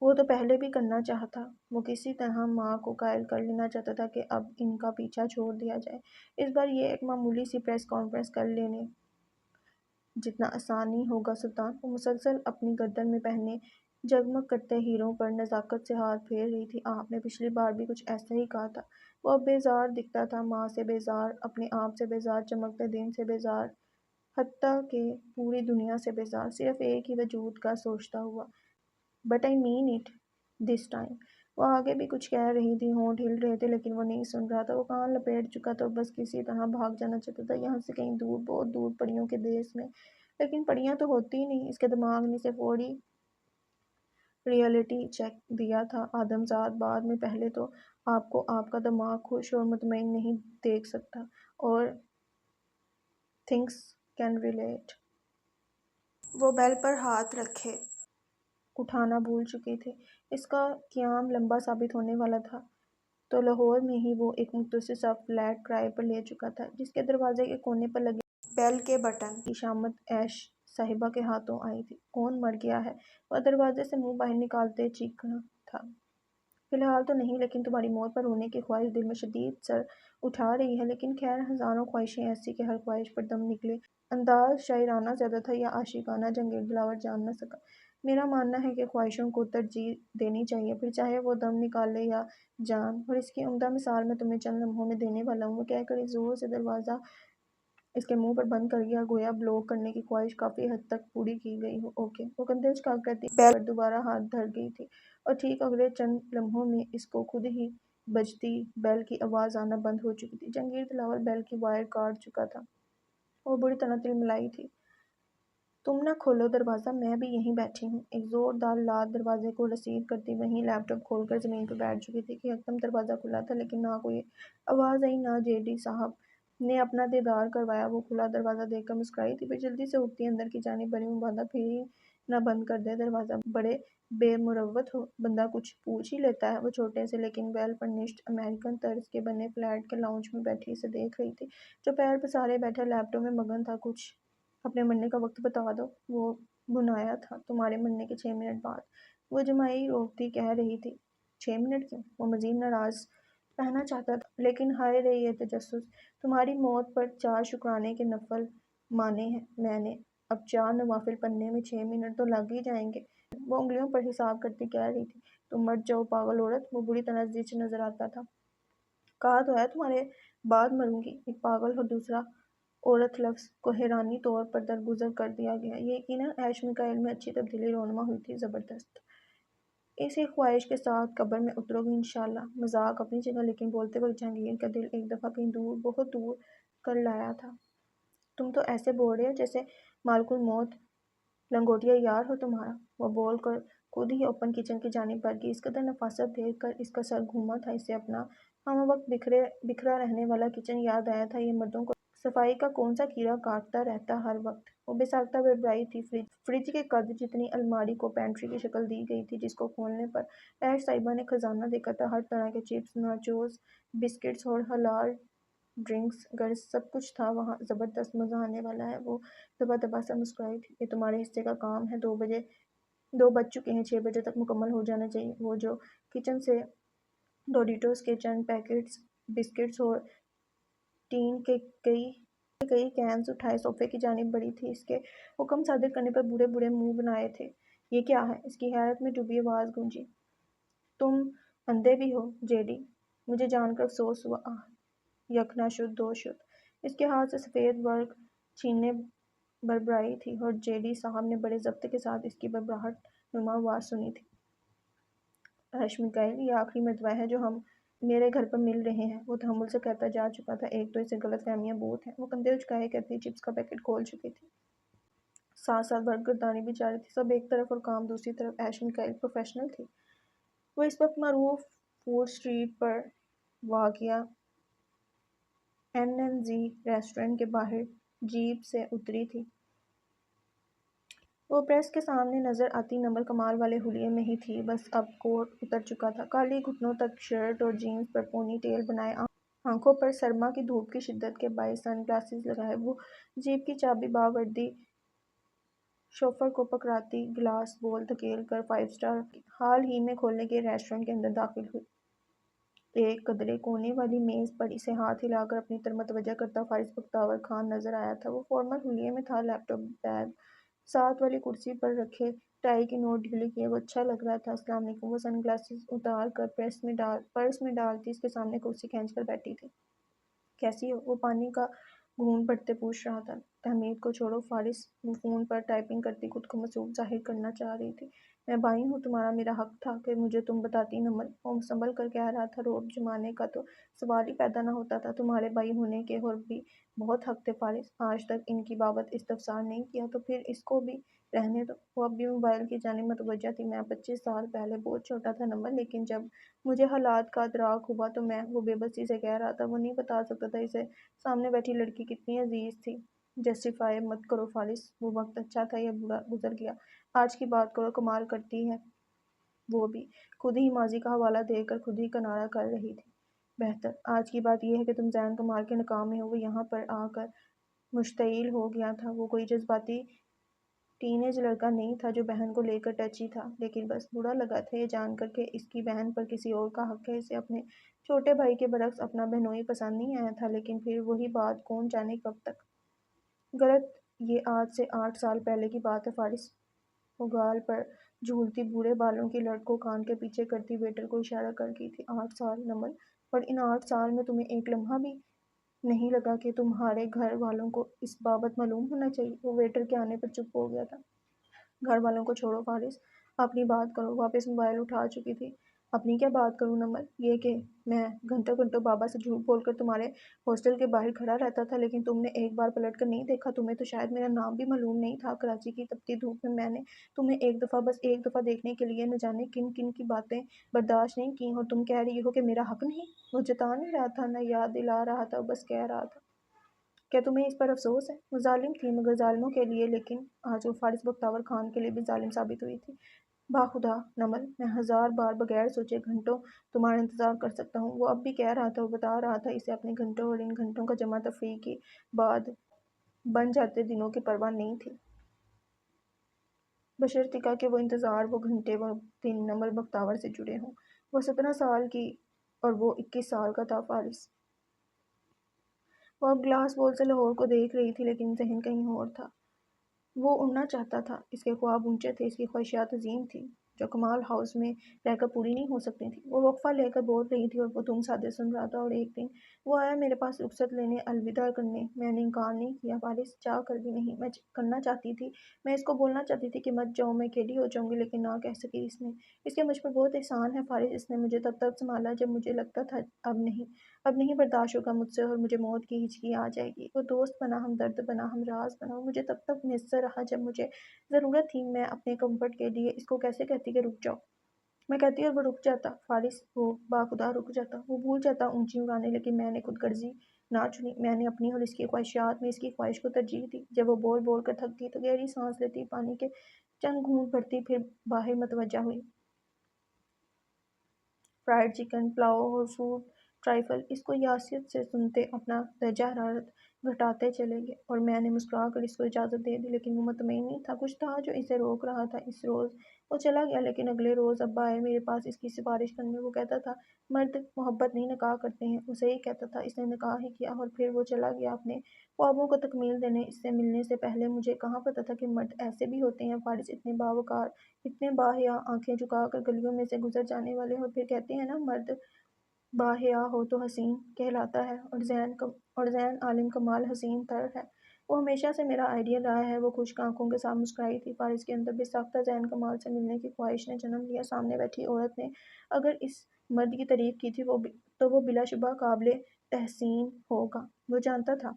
وہ تو پہلے بھی کرنا چاہتا، وہ کسی طرح ماں کو قائل کر لینا چاہتا تھا کہ اب ان کا پیچھا چھوڑ دیا جائے۔ اس بار یہ ایک معمولی سی پریس کانفرنس کر لینے جتنا آسان نہیں ہوگا سلطان۔ وہ مسلسل اپنی گردن میں پہنے جگمگ کرتے ہیروں پر نزاکت سے ہاتھ پھیر رہی تھی۔ آپ نے پچھلی بار بھی کچھ ایسا ہی کہا تھا۔ وہ اب بیزار دکھتا تھا، ماں سے بیزار، اپنے آپ سے بیزار، چمکتے دن سے بیزار، حتیٰ کہ پوری دنیا سے بیزار، صرف ایک ہی وجود کا سوچتا ہوا۔ But I mean it this time. وہ آگے بھی کچھ کہہ رہی تھی، ہونٹ ہل رہے تھے لیکن وہ نہیں سن رہا تھا۔ وہ کان لپیٹ چکا تھا اور بس کسی طرح بھاگ جانا چاہتا تھا، یہاں سے کہیں دور، بہت دور، پریوں کے دیس میں۔ لیکن پریاں تو ہوتی ہی نہیں۔ اس کے دماغ نے اسے فوری ریئلٹی چیک دیا تھا۔ آدم زاد، بعد میں، پہلے تو آپ کو آپ کا دماغ خوش اور مطمئن نہیں دیکھ سکتا۔ اور تھنگس کین ریلیٹ۔ وہ بیل پر ہاتھ رکھے اٹھانا بھول چکی تھی۔ اس کا قیام لمبا ثابت ہونے والا تھا تو لاہور میں ہی وہ ایک مختصر سا فلیٹ کرائے پر لے چکا تھا جس کے دروازے کے کونے پر لگے بیل کے بٹن کی شامت عیش صاحبہ کے ہاتھوں آئی تھی۔ کون مر گیا ہے؟ وہ دروازے سے منہ باہر نکالتے چیخا تھا۔ فی الحال تو نہیں، لیکن تمہاری موت پر رونے کی خواہش دل میں شدید سر اٹھا رہی ہے۔ لیکن خیر، ہزاروں خواہشیں ایسی کہ ہر خواہش پر دم نکلے۔ انداز شاعرانہ زیادہ تھا یا عاشقانہ، جہانگیر دلاور جان نہ سکا۔ میرا ماننا ہے کہ خواہشوں کو ترجیح دینی چاہیے، پھر چاہے وہ دم نکالے یا جان، اور اس کی عمدہ مثال میں تمہیں چند لمحوں میں دینے والا ہوں۔ وہ کہہ کر اس زور سے دروازہ اس کے منہ پر بند کر گیا گویا بلوک کرنے کی خواہش کافی حد تک پوری کی گئی ہو۔ اوکے، وہ کندھے جھکا کر بیل پر دوبارہ ہاتھ دھر گئی تھی، اور ٹھیک اگلے چند لمحوں میں اس کو خود ہی بجتی بیل کی آواز آنا بند ہو چکی تھی۔ جہانگیر دلاور بیل کی وائر کاٹ چکا تھا۔ وہ بری طرح تلملائی تھی۔ تم نہ کھولو دروازہ، میں بھی یہیں بیٹھی ہوں۔ ایک زوردار لات دروازے کو رسید کرتی وہیں لیپ ٹاپ کھول کر زمین پر بیٹھ چکی تھی کہ یکدم دروازہ کھلا تھا، لیکن نہ کوئی آواز آئی، نہ جے ڈی صاحب نے اپنا دیدار کروایا۔ وہ کھلا دروازہ دیکھ کر مسکرائی تھی، پھر جلدی سے اٹھتی اندر کی جانب بڑھی۔ مبادہ پھر ہی نہ بند کر دے دروازہ، بڑے بے مروت ہو، بندہ کچھ پوچھ ہی لیتا ہے۔ وہ چھوٹے سے لیکن ویل فرنشڈ امریکن طرز کے بنے فلیٹ کے لاؤنج میں بیٹھی اسے دیکھ رہی تھی، جو پیر پسارے بیٹھا لیپ ٹاپ میں مگن تھا۔ کچھ اپنے مرنے کا وقت بتا دو، وہ بنایا تھا تمہارے مرنے کے 6 منٹ بعد، وہ جمائی روکتی کہہ رہی تھی۔ 6 منٹ کیوں؟ وہ مزید ناراض رہنا چاہتا تھا، لیکن ہائے رے یہ تجسس! تمہاری موت پر 4 شکرانے کے نفل مانے ہیں میں نے، اب 4 نوافل پڑھنے میں 6 منٹ تو لگ ہی جائیں گے۔ وہ انگلیوں پر حساب کرتی کہہ رہی تھی۔ تم مر جاؤ پاگل عورت! وہ بری طرح زچ نظر آتا تھا۔ کہا تو ہے تمہارے بعد مروں گی۔ ایک پاگل اور دوسرا عورت لفظ کو حیرانی طور پر درگزر کر دیا گیا۔ یقیناً عیش میکائیل میں اچھی تبدیلی رونما ہوئی تھی۔ زبردست! اسی خواہش کے ساتھ قبر میں اترو گی انشاءاللہ۔ مذاق اپنی جگہ، لیکن بولتے وقت جہانگیر کا دل ایک دفعہ کہیں دور، بہت دور کر لایا تھا۔ تم تو ایسے بول رہے ہو جیسے مالک الموت لنگوٹیا یار ہو تمہارا۔ وہ بول کر خود ہی اوپن کچن کی جانب بڑھ گئی۔ اس قدر نفاست دیکھ کر اس کا سر گھوما تھا۔ اسے اپنا ہمہ وقت بکھرا رہنے والا کچن یاد آیا تھا۔ یہ مردوں کو صفائی کا کون سا کیڑا کاٹتا رہتا ہر وقت! وہ بے ساختہ بڑبڑائی تھی۔ فریج کے قد جتنی الماری کو پینٹری کی شکل دی گئی تھی، جس کو کھولنے پر عیش صاحبہ نے خزانہ دیکھا تھا۔ ہر طرح کے چپس، ناچوز، بسکٹس اور حلال ڈرنکس، غرض سب کچھ تھا وہاں۔ زبردست، مزہ آنے والا ہے۔ وہ دبا دبا سا مسکرائی تھی۔ یہ تمہارے حصے کا کام ہے۔ 2 بج چکے ہیں، 6 بجے تک مکمل ہو جانا چاہیے۔ وہ جو کچن سے ڈوریٹوس کے چند پیکٹس، بسکٹس اور ٹین کے کئی کینز اٹھائے صوفے کی جانب بڑھی تھی۔ اس کے حکم صادر کرنے پر بوڑھے بوڑھے منہ بنائے تھے۔ یہ کیا ہے؟ اس کی حیرت میں ڈوبی آواز گونجی۔ تم اندھے بھی ہو جے ڈی؟ مجھے جان کر افسوس ہوا۔ آہ! یک نہ شد دو شد۔ اس کے ہاتھ سے سفید ورق چھیننے بڑبڑائی تھی، اور جے ڈی صاحب نے بڑے ضبط کے ساتھ اس کی بڑبڑاہٹ نما آواز سنی تھی۔ عیش میکائیل، یہ آخری مرتبہ ہے جو ہم میرے گھر پر مل رہے ہیں۔ وہ تحمل سے کہتا جا چکا تھا۔ ایک تو اسے غلط فہمیاں بہت ہیں۔ وہ کندھے اچکائے کہتی چپس کا پیکٹ کھول چکی تھی، ساتھ ساتھ برگردانی بھی جاری تھی، سب ایک طرف اور کام دوسری طرف۔ عیش میکائیل پروفیشنل تھی۔ وہ اس وقت معروف فوڈ اسٹریٹ پر واقع این ریسٹورنٹ کے باہر جیپ سے اتری تھی۔ وہ پریس کے سامنے نظر آتی نمر کمال والے حلیے میں ہی تھی، بس اب کوٹ اتر چکا تھا۔ کالی گھٹنوں تک شرٹ اور جینز پر پونی ٹیل بنائے، آنکھوں پر سرما کی دھوپ کی شدت کے باعث سن گلاسز لگائے، وہ جیپ کی چابی باوردی شوفر کو پکڑاتی گلاس بول دھکیل کر 5 اسٹار حال ہی میں کھولے گئے ریسٹورنٹ کے اندر داخل ہوئی۔ ایک قدرے کونے والی میز پر اسے ہاتھ ہلا کر اپنی طرف متوجہ کرتا فارس بختیور خان نظر آیا تھا۔ وہ فارمل حلیے میں تھا، لیپ ٹاپ بیگ ساتھ والی کرسی پر رکھے، ٹائی کی نوٹ ڈھیلی کیے، وہ اچھا لگ رہا تھا۔ السلام علیکم! وہ سن گلاسز اتار کر پرس میں ڈالتی اس کے سامنے کرسی کھینچ کر بیٹھی تھی۔ کیسی ہو؟ وہ پانی کا گھونٹ بھرتے پوچھ رہا تھا۔ تحمید کو چھوڑو فارس! وہ فون پر ٹائپنگ کرتی خود کو مصروف ظاہر کرنا چاہ رہی تھی۔ میں بھائی ہوں تمہارا، میرا حق تھا کہ مجھے تم بتاتی نمر! وہ سنبھل کر کہہ رہا تھا۔ رعب جمانے کا تو سوال ہی پیدا نہ ہوتا تھا، تمہارے بھائی ہونے کے اور بھی بہت حق تھے فارس۔ آج تک ان کی بابت استفسار نہیں کیا تو پھر اس کو بھی رہنے دو۔ وہ اب بھی موبائل کی جانب متوجہ تھی۔ میں 25 سال پہلے بہت چھوٹا تھا نمر، لیکن جب مجھے حالات کا ادراک ہوا تو میں… وہ بے بسی سے کہہ رہا تھا۔ وہ نہیں بتا سکتا تھا اسے سامنے بیٹھی لڑکی کتنی عزیز تھی۔ جسٹیفائی مت کرو فارس، وہ وقت اچھا تھا یا برا گزر گیا؟ آج کی بات کرو، کمال کرتی ہے وہ بھی خود ہی ماضی کا حوالہ دے کر خود ہی کنارہ کر رہی تھی۔ بہتر، آج کی بات یہ ہے کہ تم زین کمال کے ناکام ہو۔ وہ یہاں پر آ کر مشتعل ہو گیا تھا۔ وہ کوئی جذباتی ٹین ایج لڑکا نہیں تھا جو بہن کو لے کر ٹچی تھا، لیکن بس برا لگا تھا یہ جان کر کہ اس کی بہن پر کسی اور کا حق ہے۔ اسے اپنے چھوٹے بھائی کے برعکس اپنا بہنوئی پسند نہیں آیا تھا، لیکن پھر وہی بات کون جانے کب تک غلط۔ یہ آج سے 8 سال پہلے کی بات ہے فارس، وہ گال پر جھولتی بوڑھے بالوں کی لڑ کو کان کے پیچھے کرتی ویٹر کو اشارہ کر گئی تھی۔ 8 سال نمل، اور ان 8 سال میں تمہیں ایک لمحہ بھی نہیں لگا کہ تمہارے گھر والوں کو اس بابت معلوم ہونا چاہیے؟ وہ ویٹر کے آنے پر چپ ہو گیا تھا۔ گھر والوں کو چھوڑو فارس، اپنی بات کرو۔ واپس موبائل اٹھا چکی تھی۔ اپنی کیا بات کروں نمل؟ یہ کہ میں گھنٹوں گھنٹوں بابا سے جھوٹ بول کر تمہارے ہاسٹل کے باہر کھڑا رہتا تھا، لیکن تم نے ایک بار پلٹ کر نہیں دیکھا۔ تمہیں تو شاید میرا نام بھی معلوم نہیں تھا۔ کراچی کی تپتی دھوپ میں نے تمہیں ایک دفعہ، بس ایک دفعہ دیکھنے کے لیے نہ جانے کن کن کی باتیں برداشت نہیں کی، اور تم کہہ رہی ہو کہ میرا حق نہیں؟ وہ جتا نہیں رہا تھا، نہ یاد دلا رہا تھا، بس کہہ رہا تھا۔ کیا تمہیں اس پر افسوس ہے؟ وہ ظالم تھی مگر ظالموں کے لیے، لیکن آج وہ فارس بختیار خان کے لیے بھی ظالم ثابت ہوئی تھی۔ باخدا نمل، میں 1000 بار بغیر سوچے گھنٹوں تمہارا انتظار کر سکتا ہوں۔ وہ اب بھی کہہ رہا تھا، وہ بتا رہا تھا، اسے اپنے گھنٹوں اور ان گھنٹوں کا جمع تفریح کی بعد بن جاتے دنوں کی پرواہ نہیں تھی، بشرطیکہ کہ وہ انتظار، وہ گھنٹے، وہ دن نمل بختیار سے جڑے ہوں۔ وہ 17 سال کی اور وہ 21 سال کا تھا فارس۔ وہ اب گلاس بول سے لاہور کو دیکھ رہی تھی، لیکن ذہن کہیں اور تھا۔ وہ اڑنا چاہتا تھا، اس کے خواب اونچے تھے، اس کی خواہشات عظیم تھیں، جو کمال ہاؤس میں رہ کر پوری نہیں ہو سکتی تھیں۔ وہ وقفہ لے کر بول رہی تھی اور وہ تم سادے سن رہا تھا۔ اور ایک دن وہ آیا میرے پاس رخصت لینے، الوداع کرنے۔ میں نے انکار نہیں کیا فارس، چاہ کر بھی نہیں۔ میں کرنا چاہتی تھی، میں اس کو بولنا چاہتی تھی کہ مت جاؤ، میں اکیلی ہو جاؤں گی، لیکن نہ کہہ سکی۔ اس کے مجھ پر بہت احسان ہے فارس، اس نے مجھے تب تک سنبھالا جب مجھے لگتا تھا اب نہیں برداشت ہوگا مجھ سے، اور مجھے موت کی ہچکی آ جائے گی۔ وہ دوست بنا، ہمدرد بنا، ہمراز بنا، وہ مجھے تب تک میسر رہا جب مجھے ضرورت تھی۔ میں اپنے کمفرٹ کے لیے اس کو کیسے کہتی کہ رک جاؤ؟ میں کہتی اور وہ رک جاتا فارس، وہ باخدا رک جاتا، وہ بھول جاتا اونچی اڑانے۔ لیکن میں نے خود غرضی نہ چنی، میں نے اپنی اور اس کی خواہشات میں اس کی خواہش کو ترجیح دی۔ جب وہ بول بول کر تھکتی تو گہری سانس لیتی، پانی کے چند گھونٹ بھرتی، پھر باہر متوجہ ہوئی۔ فرائیڈ چکن، پلاؤ اور فروٹ ٹرائفل اس کو یاسیت سے سنتے اپنا درجہ حرارت گھٹاتے چلے گئے، اور میں نے مسکرا کر اس کو اجازت دے دی، لیکن وہ مطمئن نہیں تھا۔ کچھ تھا جو اسے روک رہا تھا۔ اس روز وہ چلا گیا، لیکن اگلے روز ابا آئے میرے پاس اس کی سفارش کرنے۔ وہ کہتا تھا مرد محبت نہیں نکاح کرتے ہیں۔ وہ صحیح کہتا تھا، اس نے نکاح ہی کیا، اور پھر وہ چلا گیا اپنے خوابوں کو تکمیل دینے۔ اس سے ملنے سے پہلے مجھے کہاں پتہ تھا کہ مرد ایسے بھی ہوتے ہیں فارس، اتنے باوقار، اتنے باحیا، آنکھیں جھکا کر گلیوں میں سے گزر جانے والے۔ اور پھر کہتے ہیں نا، مرد باحیا ہو تو حسین کہلاتا ہے، اور زین عالم کمال حسین تر ہے۔ وہ ہمیشہ سے میرا آئیڈیل رہا ہے۔ وہ خشک آنکھوں کے ساتھ مسکرائی تھی۔ فارس کے اندر بے ساختہ زین کمال سے ملنے کی خواہش نے جنم لیا۔ سامنے بیٹھی عورت نے اگر اس مرد کی تعریف کی تھی تو وہ بلا شبہ قابل تحسین ہوگا۔ وہ جانتا تھا،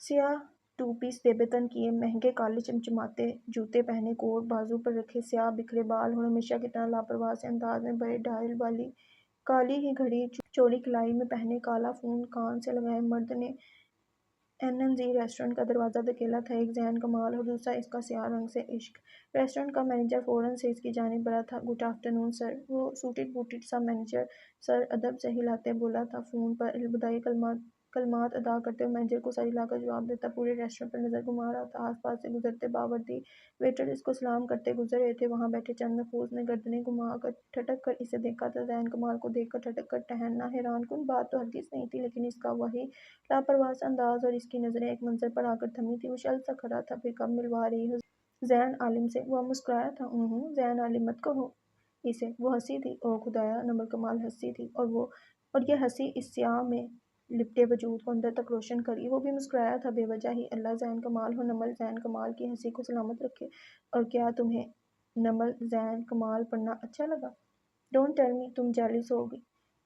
سیاہ ٹو پیس دیبے تن کیے، مہنگے کالے چمچماتے جوتے پہنے، کوٹ بازو پر رکھے، سیاہ بکھرے بال، اور ہمیشہ کی طرح لاپرواہ سے انداز میں بڑے ڈائل والی کالی ہی گھڑی چوڑی کلائی میں پہنے، کالا فون کان سے لگائے۔ مرد نے این ریسٹورنٹ کا دروازہ دھکیلا تھا، ایک زین کمال اور دوسرا اس کا سیاہ رنگ سے عشق۔ ریسٹورنٹ کا مینیجر فوراً سے اس کی جانب بڑھا تھا۔ گڈ آفٹرنون سر، وہ سوٹڈ بوٹڈ سا مینیجر سر ادب سے ہلاتے بولا تھا۔ فون پر الوداعی کلمات ادا کرتے ہوئے مینیجر کو سر ہلا کر جواب دیتا، پورے ریسٹورنٹ پر نظر گھما رہا تھا۔ آس پاس سے گزرتے باوردی ویٹر اس کو سلام کرتے گزر رہے تھے۔ وہاں بیٹھے چند نفوس نے گردنیں گھما کر ٹھٹک کر اسے دیکھا تھا۔ زین کمال کو دیکھ کر ٹھٹک کر ٹہننا حیران کن بات تو ہرگز نہیں تھی، لیکن اس کا وہی لاپرواہ سا انداز اور اس کی نظریں ایک منظر پر آ کر تھمی تھیں۔ وہ شل سا کھڑا تھا، پھر کب ملوا رہی ہو زین عالم سے؟ وہ اب مسکرایا تھا۔ زین عالم مت کہو اسے۔ وہ ہنسی تھی۔ او خدایا، نمل کمال ہنسی تھی، اور یہ ہنسی اس سیاہ میں لپٹے وجود کو اندر تک روشن کری۔ وہ بھی مسکرایا تھا بے وجہ ہی۔ اللہ زین کمال ہو نمل زین کمال کی ہنسی کو سلامت رکھے۔ اور کیا تمہیں نمل زین کمال پڑھنا اچھا لگا؟ ڈونٹ ٹیل می تم جیلس ہوگی۔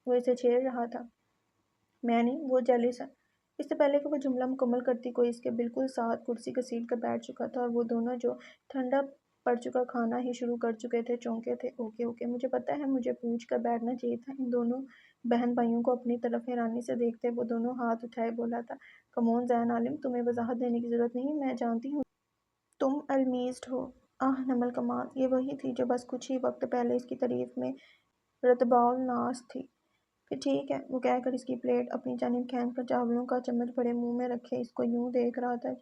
وہ اسے چھیڑ رہا تھا۔ میں نہیں، وہ جیلس ہے۔ اس سے پہلے کہ وہ جملہ مکمل کرتی، کوئی اس کے بالکل ساتھ کرسی گھسیٹ کر بیٹھ چکا تھا، اور وہ دونوں جو ٹھنڈا پڑ چکا کھانا ہی شروع کر چکے تھے چونکے تھے۔ اوکے اوکے، مجھے پتہ ہے مجھے پوچھ کر بیٹھنا چاہیے تھا۔ ان دونوں بہن بھائیوں کو اپنی طرف حیرانی سے دیکھتے وہ دونوں ہاتھ اٹھائے بولا تھا، کمون زین عالم، تمہیں وضاحت دینے کی ضرورت نہیں، میں جانتی ہوں تم المیزڈ ہو۔ آہ نمل کمال، یہ وہی تھی جو بس کچھ ہی وقت پہلے اس کی تعریف میں رتباء الناس تھی۔ پھر ٹھیک ہے، وہ کہہ کر اس کی پلیٹ اپنی جانب کھینچ کر چاولوں کا چمچ بڑے منہ میں رکھے اس کو یوں دیکھ رہا تھا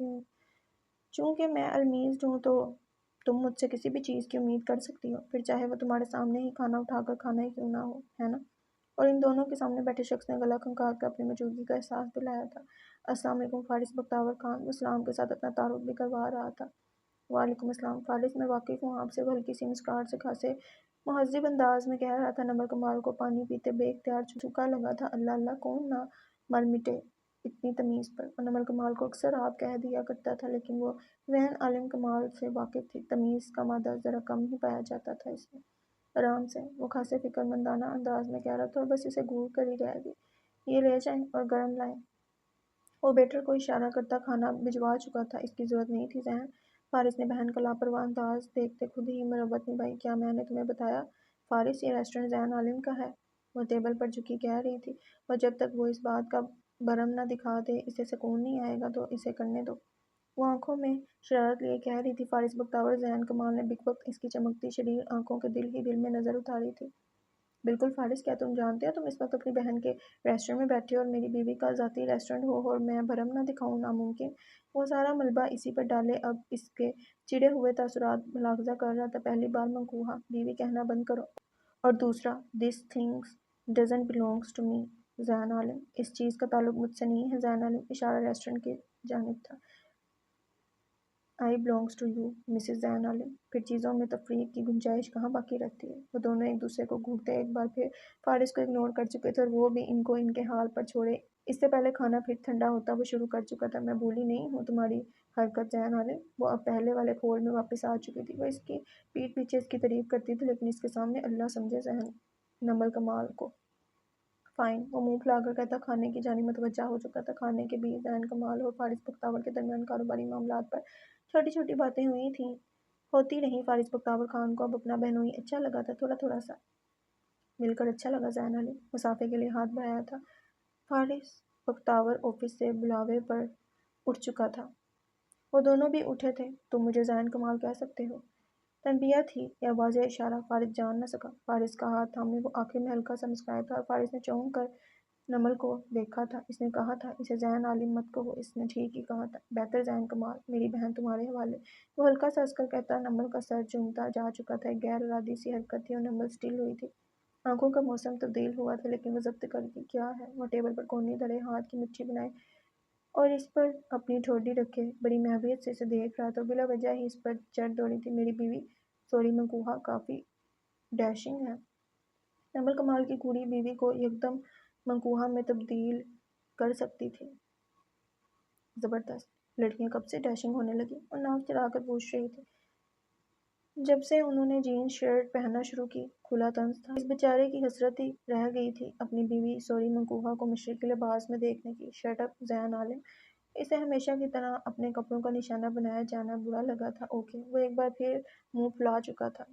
چونکہ میں المیزڈ ہوں تو تم مجھ سے کسی بھی چیز کی امید کر سکتی ہو، پھر چاہے وہ تمہارے سامنے ہی کھانا اٹھا کر کھانا ہی کیوں نہ ہو، ہے نا؟ اور ان دونوں کے سامنے بیٹھے شخص نے گلا کھنکا کے اپنی موجودگی کا احساس دلایا تھا۔ السلام علیکم فارس بختیور خان، وہ سلام کے ساتھ اپنا تعارف بھی کروا رہا تھا۔ وعلیکم السلام فارس، میں واقف ہوں آپ سے، وہ ہلکی سی مسکراہٹ سے خاصے مہذب انداز میں کہہ رہا تھا۔ نمل کمال کو پانی پیتے بے اختیار چھوکا لگا تھا، اللہ اللہ، کون نہ مر مٹے اتنی تمیز پر، اور نمل کمال کو اکثر آپ کہہ دیا کرتا تھا، لیکن وہ زین عالم کمال سے واقف تھی، تمیز کا مادہ ذرا کم ہی پایا جاتا تھا اس میں۔ آرام سے، وہ خاصے فکر مندانہ انداز میں کہہ رہا تھا، اور بس اسے گھور کر ہی رہ گئی، یہ لے جائیں اور گرم لائیں۔ وہ بیٹر کو اشارہ کرتا کھانا بھجوا چکا تھا، اس کی ضرورت نہیں تھی ذہن۔ فارس نے بہن کا لاپرواہ انداز دیکھتے خود ہی مروت نبھائی، کیا میں نے تمہیں بتایا فارس، یہ ریسٹورنٹ زین عالم کا ہے؟ وہ ٹیبل پر جھکی کہہ رہی تھی، اور جب تک وہ اس بات کا برم نہ دکھا دے اسے سکون نہیں آئے گا، تو اسے کرنے دو۔ وہ آنکھوں میں شرارت لیے کہہ رہی تھی فارس بختیور، زین کمال نے بک وقت اس کی چمکتی شریر آنکھوں کے دل ہی دل میں نظر اتاری تھی۔ بالکل فارس، کیا تم جانتے ہو تم اس وقت اپنی بہن کے ریسٹورنٹ میں بیٹھے ہو اور میری بیوی کا ذاتی ریسٹورنٹ ہو اور میں بھرم نہ دکھاؤں؟ ناممکن۔ وہ سارا ملبہ اسی پر ڈالے اب اس کے چڑے ہوئے تاثرات ملاحظہ کر رہا تھا۔ پہلی بار منقوہا، بیوی کہنا بند کرو، اور دوسرا this things doesn't belongs to me Zain Alam, اس چیز کا تعلق مجھ سے نہیں ہے زین عالم، اشارہ ریسٹورنٹ کی جانب تھا۔ آئی بلونگس ٹو یو مسز زین عالم، پھر چیزوں میں تفریق کی گنجائش کہاں باقی رہتی ہے؟ وہ دونوں ایک دوسرے کو گھورتے ایک بار پھر فارس کو اگنور کر چکے تھے، اور وہ بھی ان کو ان کے حال پر چھوڑے اس سے پہلے کھانا پھر ٹھنڈا ہوتا وہ شروع کر چکا تھا۔ میں بھولی نہیں ہوں تمہاری حرکت زین عالم، وہ اب پہلے والے کھول میں واپس آ چکی تھی۔ وہ اس کی پیٹھ پیچھے اس کی تعریف کرتی تھی، لیکن اس کے سامنے اللہ سمجھے ذہن نمل کمال کو۔ فائن، وہ منہ پھلا کر کہتا کھانے کی جانب متوجہ ہو چکا تھا۔ کھانے کے بیچ زین کمال اور فارس بختیور کے درمیان کاروباری معاملات پر چھوٹی چھوٹی باتیں ہوئی تھیں، ہوتی رہیں۔ فارس بختیور خان کو اب اپنا بہنوئی اچھا لگا تھا، تھوڑا تھوڑا سا مل کر اچھا لگا۔ زین عالم مسافے کے لیے ہاتھ بڑھایا تھا۔ فارس بختیور آفس سے بلاوے پر اٹھ چکا تھا، وہ دونوں بھی اٹھے تھے۔ تم مجھے زین کمال کہہ سکتے ہو، تنبیہ تھی یا واضح اشارہ، فارس جان نہ سکا۔ فارس کا ہاتھ تھامے وہ آخر میں ہلکا سا مسکرایا تھا، اور فارس نے چونک کر نمل کو دیکھا تھا۔ اس نے کہا تھا اسے زین عالم مت کہو، اس نے ٹھیک ہی کہا تھا، بہتر زین کمال، میری بہن تمہارے حوالے۔ وہ ہلکا سا ہنس کر کہتا، نمل کا سر جھومتا جا چکا تھا، ایک غیر ارادی سی حرکت تھی اور نمل سٹل ہوئی تھی۔ آنکھوں کا موسم تبدیل ہوا تھا، لیکن وہ ضبط کر گئی۔ کیا ہے؟ وہ ٹیبل پر کونی دھرے ہاتھ کی مٹھی بنائے اور اس پر اپنی ٹھوڈی رکھے بڑی محبت سے اسے دیکھ رہا تھا، بلا وجہ ہی اس پر چڑھ دوڑی تھی۔ میری بیوی سوری منقوہا کافی ڈیشنگ ہے۔ نمل کمال کی گوڑھی بیوی کو یکدم منقوہا میں تبدیل کر سکتی تھی۔ زبردست، لڑکیاں کب سے ڈیشنگ ہونے لگی؟ وہ ناک چلا کر پوچھ رہی تھی۔ جب سے انہوں نے جینز شرٹ پہننا شروع کی، کھلا طنز تھا۔ اس بیچارے کی حسرت ہی رہ گئی تھی اپنی بیوی سوری منقوہا کو مشرقی لباس میں دیکھنے کی۔ شٹ اپ زین عالم، اسے ہمیشہ کی طرح اپنے کپڑوں کا نشانہ بنایا جانا برا لگا تھا۔ اوکے، وہ ایک بار پھر منہ پھلا چکا تھا۔